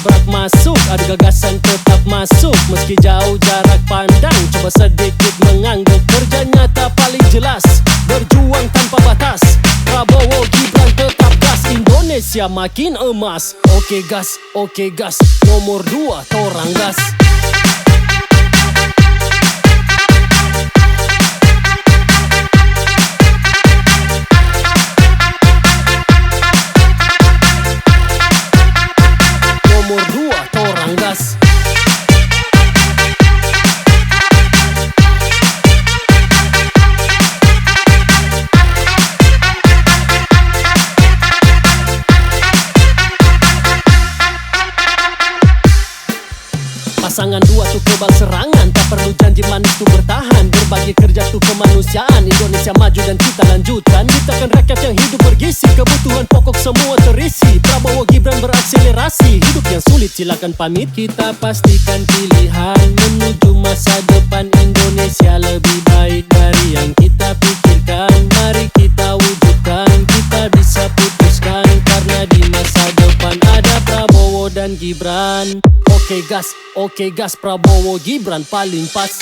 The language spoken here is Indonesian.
Tabrak masuk, ada gagasan tetap masuk. Meski jauh jarak pandang, coba sedikit mengangguk. Kerja nyata paling jelas, berjuang tanpa batas. Prabowo Gibran tetap gas, Indonesia makin emas. Oke gas, nomor 2 torang gas. Nomor 2 torang gas. Pasangan dua tuh kebal serangan, tak perlu janji manis tuh bertahan. Berbagi kerja tuh kemanusiaan, Indonesia maju dan kita lanjutkan. Kita kan rakyat yang hidup bergizi, kebutuhan pokok semua terisi. Prabowo Gibran berakselerasi, hidup yang sulit silakan pamit. Kita pastikan pilihan menuju masa depan Indonesia lebih baik dari yang kita pikirkan. Mari kita wujudkan, kita bisa putuskan, karena di masa depan ada Prabowo dan Gibran. Oke gas, Prabowo Gibran paling pas.